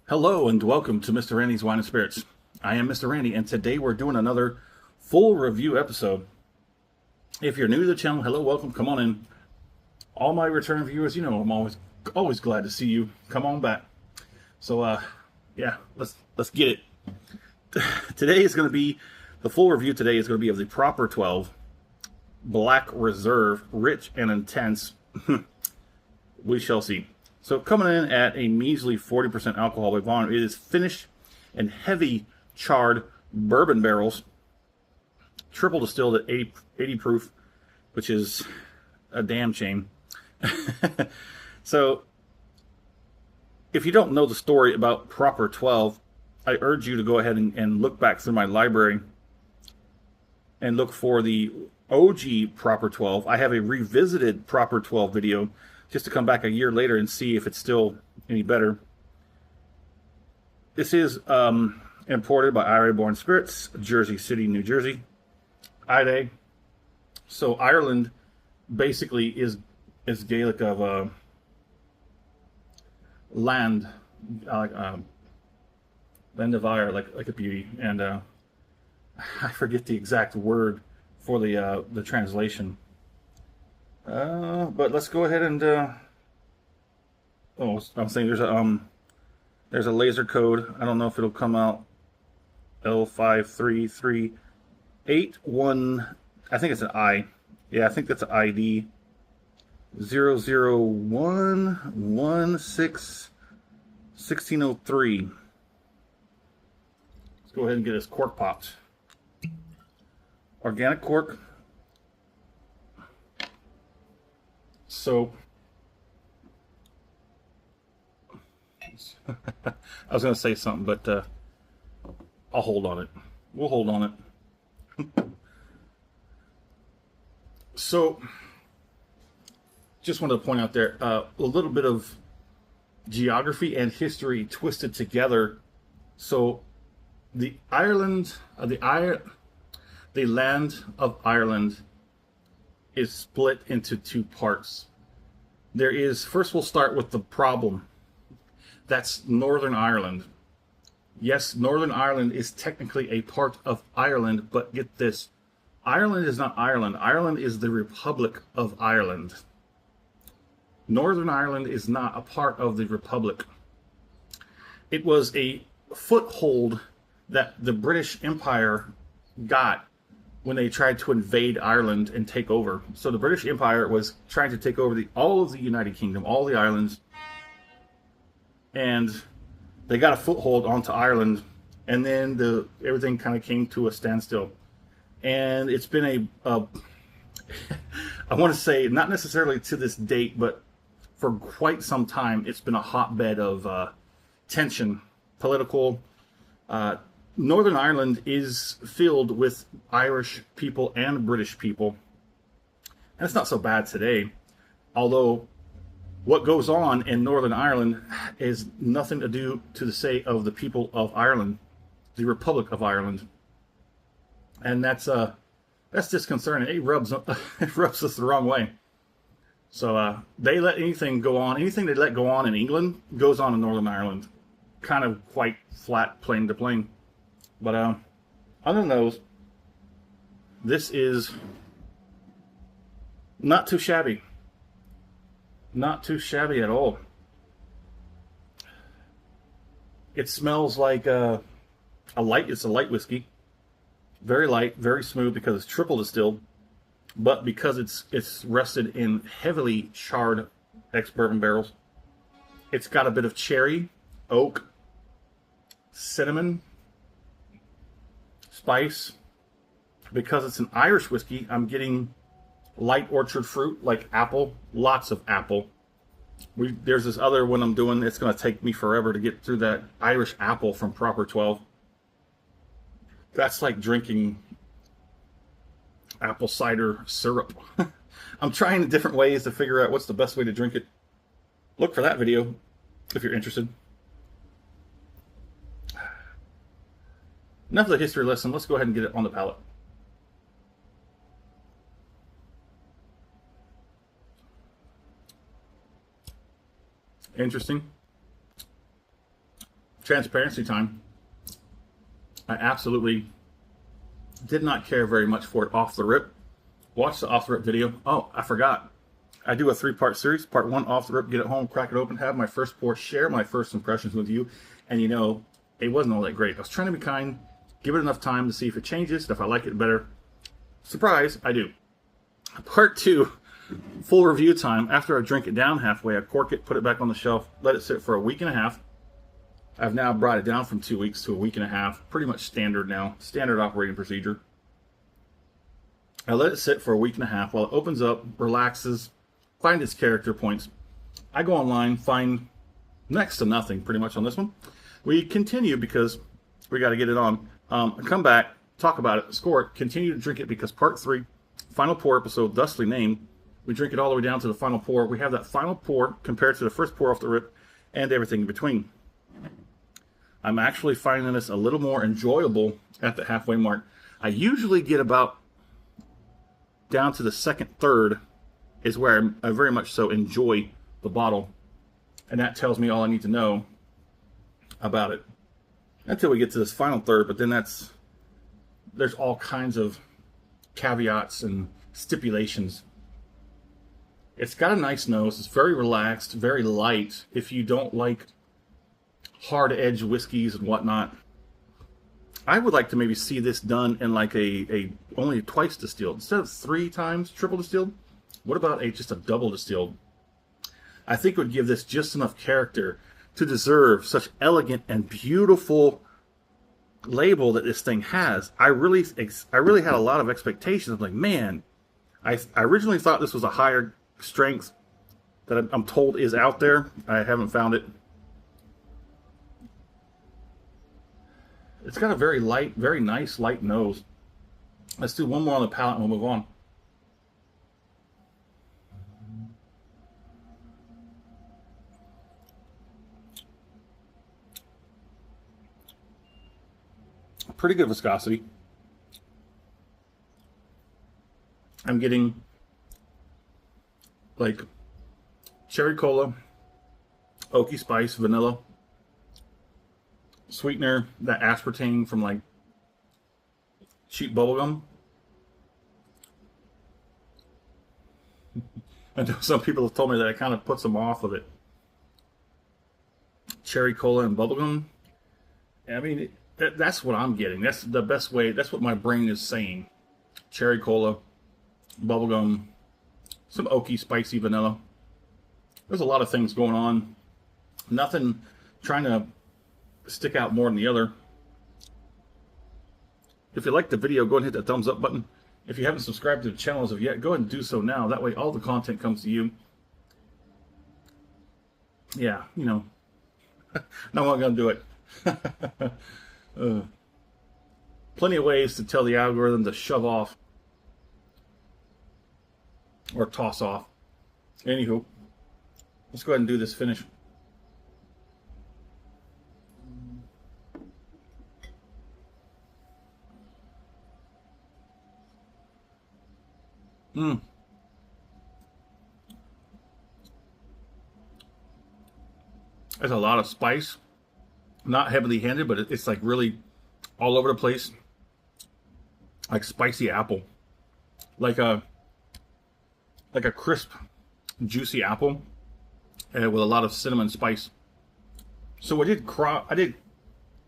Hello and welcome to Mr. Randy's Wine and Spirits. I am Mr. Randy, and today we're doing another full review episode. If you're new to the channel, hello, welcome, come on in. All my return viewers, you know I'm always glad to see you. Come on back. So yeah, let's get it. Today is going to be the full review. Today is going to be of the Proper 12 Black Reserve, rich and intense. We shall see. So coming in at a measly 40% alcohol by volume, it is finished in heavy charred bourbon barrels, triple distilled at 80 proof, which is a damn shame. So if you don't know the story about Proper 12, I urge you to go ahead and look back through my library and look for the OG Proper 12. I have a revisited Proper 12 video just to come back a year later and see if it's still any better. This is imported by IRA Born Spirits, Jersey City, New Jersey. IDA. So Ireland basically is Gaelic of land, land of Ire, like a beauty, and I forget the exact word for the translation. But let's go ahead and oh, I'm saying there's a laser code. I don't know if it'll come out. L5338 I think it's an I. Yeah, I think that's an ID. 001161603. Let's go ahead and get this cork popped. Organic cork. So I was going to say something, but I'll hold on it. We'll hold on it. So just wanted to point out there a little bit of geography and history twisted together. So the land of Ireland is split into two parts. First we'll start with the problem. That's Northern Ireland. Yes, Northern Ireland is technically a part of Ireland, but get this, Ireland is not Ireland. Ireland is the Republic of Ireland. Northern Ireland is not a part of the Republic. It was a foothold that the British Empire got when they tried to invade Ireland and take over. So the British Empire was trying to take over all of the United Kingdom, all the islands, and they got a foothold onto Ireland, and then everything kind of came to a standstill. And it's been I want to say, not necessarily to this date, but for quite some time, it's been a hotbed of tension, political. Northern Ireland is filled with Irish people and British people. And it's not so bad today. Although what goes on in Northern Ireland is nothing to do to the say of the people of Ireland, the Republic of Ireland. And that's disconcerting. It rubs us the wrong way. So they let anything go on. Anything they let go on in England goes on in Northern Ireland. Kind of quite flat, plain to plain. But other than those, this is not too shabby. Not too shabby at all. It smells like it's a light whiskey. Very light, very smooth because it's triple distilled, but because it's rested in heavily charred ex-bourbon barrels. It's got a bit of cherry, oak, cinnamon, spice. Because it's an Irish whiskey, I'm getting light orchard fruit like apple, lots of apple. There's this other one I'm doing. It's going to take me forever to get through that Irish apple from Proper 12. That's like drinking apple cider syrup. I'm trying different ways to figure out what's the best way to drink it. Look for that video if you're interested. Enough of the history lesson. Let's go ahead and get it on the palate. Interesting. transparency time. I absolutely did not care very much for it off the rip. Watch the off the rip video. Oh, I forgot. I do a 3-part series. Part 1, off the rip, get it home, crack it open, have my first pour, share my first impressions with you. And you know, it wasn't all that great. I was trying to be kind, give it enough time to see if it changes, if I like it better. Surprise, I do. Part 2, full review time. After I drink it down halfway, I cork it, put it back on the shelf, let it sit for a week and a half. I've now brought it down from 2 weeks to a week and a half. Pretty much standard now, standard operating procedure. I let it sit for a week and a half while it opens up, relaxes, find its character points. I go online, find next to nothing pretty much on this one. We continue because we got to get it on. Come back, talk about it, score it, continue to drink it because part 3, final pour episode, thusly named. We drink it all the way down to the final pour. We have that final pour compared to the first pour off the rip and everything in between. I'm actually finding this a little more enjoyable at the halfway mark. I usually get about down to the second third is where I very much so enjoy the bottle. And that tells me all I need to know about it. Until we get to this final third, but then there's all kinds of caveats and stipulations. It's got a nice nose. It's very relaxed, very light. If you don't like hard edge whiskeys and whatnot, I would like to maybe see this done in like a only twice distilled instead of 3 times triple distilled. What about just a double distilled? I think it would give this just enough character to deserve such elegant and beautiful label that this thing has. I really had a lot of expectations. I'm like, man, I originally thought this was a higher strength that I'm told is out there. I haven't found it. It's got a very light, very nice light nose. Let's do one more on the palate and we'll move on. Pretty good viscosity. I'm getting like cherry cola, oaky spice, vanilla, sweetener, that aspartame from like cheap bubblegum. I know some people have told me that it kind of puts them off of it. Cherry cola and bubblegum. I mean, that's what I'm getting. That's the best way. That's what my brain is saying. Cherry cola, bubblegum, some oaky, spicy vanilla. There's a lot of things going on. Nothing trying to stick out more than the other. If you liked the video, go ahead and hit that thumbs up button. If you haven't subscribed to the channel as of yet, go ahead and do so now. That way all the content comes to you. Yeah, you know. No, I'm not going to do it. Plenty of ways to tell the algorithm to shove off or toss off. Anywho, let's go ahead and do this finish. There's a lot of spice. Not heavily handed, but it's like really all over the place. Like spicy apple. Like a crisp, juicy apple. With a lot of cinnamon spice. So I did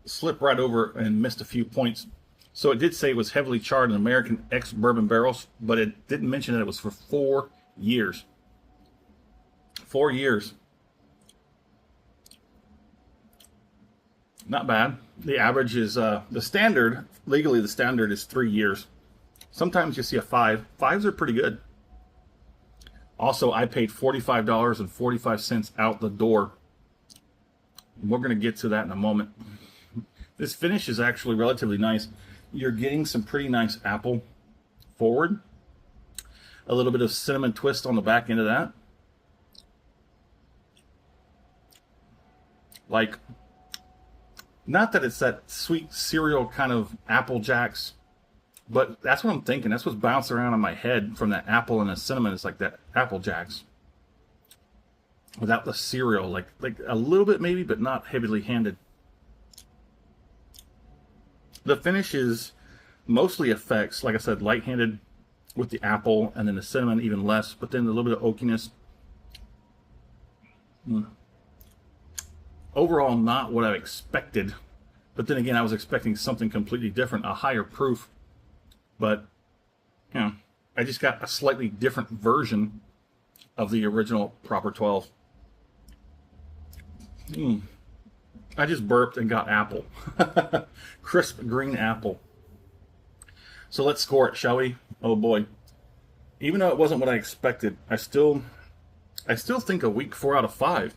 slip right over and missed a few points. So it did say it was heavily charred in American ex-bourbon barrels, but it didn't mention that it was for 4 years. 4 years. Not bad. The average is, the standard, legally the standard is 3 years. Sometimes you see a 5. 5s are pretty good. Also, I paid $45.45 out the door. We're going to get to that in a moment. This finish is actually relatively nice. You're getting some pretty nice apple forward. A little bit of cinnamon twist on the back end of that. Like, not that it's that sweet cereal kind of Apple Jacks, but that's what I'm thinking. That's what's bouncing around in my head from that apple and the cinnamon. It's like that Apple Jacks without the cereal, like a little bit maybe, but not heavily handed. The finish is mostly effects, like I said, light-handed with the apple, and then the cinnamon even less, but then a little bit of oakiness. Overall, not what I expected, but then again, I was expecting something completely different, a higher proof, but you know, I just got a slightly different version of the original Proper 12. I just burped and got apple. Crisp green apple. So let's score it, shall we? Oh boy. Even though it wasn't what I expected, I still think a weak 4 out of 5.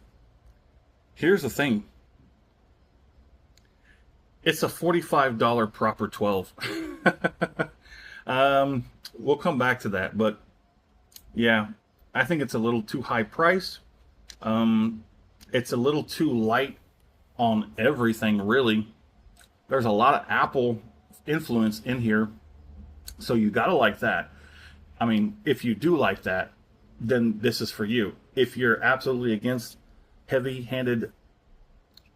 Here's the thing. It's a $45 Proper 12. We'll come back to that, but yeah, I think it's a little too high price. It's a little too light on everything, really. There's a lot of apple influence in here, so you gotta like that. I mean, if you do like that, then this is for you. If you're absolutely against heavy-handed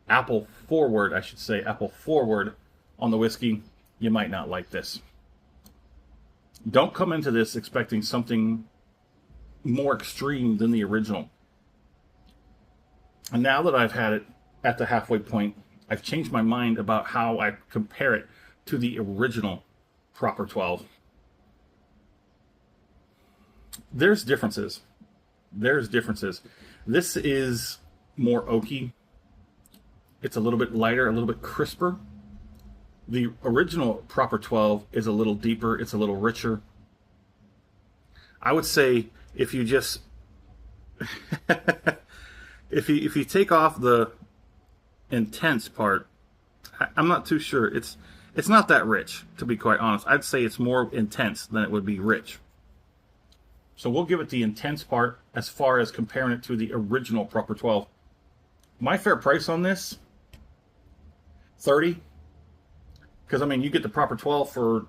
apple forward, I should say, apple forward on the whiskey, you might not like this. Don't come into this expecting something more extreme than the original. And now that I've had it at the halfway point, I've changed my mind about how I compare it to the original Proper 12. There's differences. There's differences. This is more oaky. It's a little bit lighter, a little bit crisper. The original Proper 12 is a little deeper. It's a little richer. I would say if you just if you take off the intense part, I'm not too sure. It's not that rich, to be quite honest. I'd say it's more intense than it would be rich. So we'll give it the intense part as far as comparing it to the original Proper 12. My fair price on this, $30. Because, I mean, you get the Proper 12 for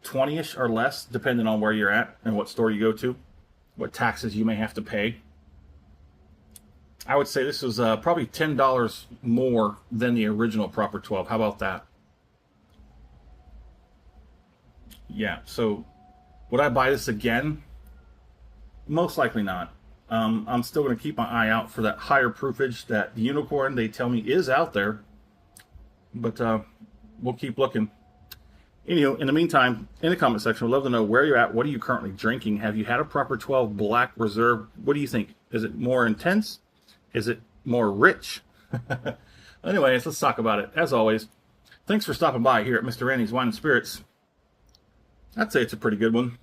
20-ish or less, depending on where you're at and what store you go to, what taxes you may have to pay. I would say this was probably $10 more than the original Proper 12. How about that? Yeah, so would I buy this again? Most likely not. I'm still going to keep my eye out for that higher proofage, that unicorn they tell me is out there. But we'll keep looking. Anywho, in the meantime, in the comment section, we'd love to know where you're at. What are you currently drinking? Have you had a Proper 12 Black Reserve? What do you think? Is it more intense? Is it more rich? Anyways, let's talk about it. As always, thanks for stopping by here at Mr. Randy's Wine and Spirits. I'd say it's a pretty good one.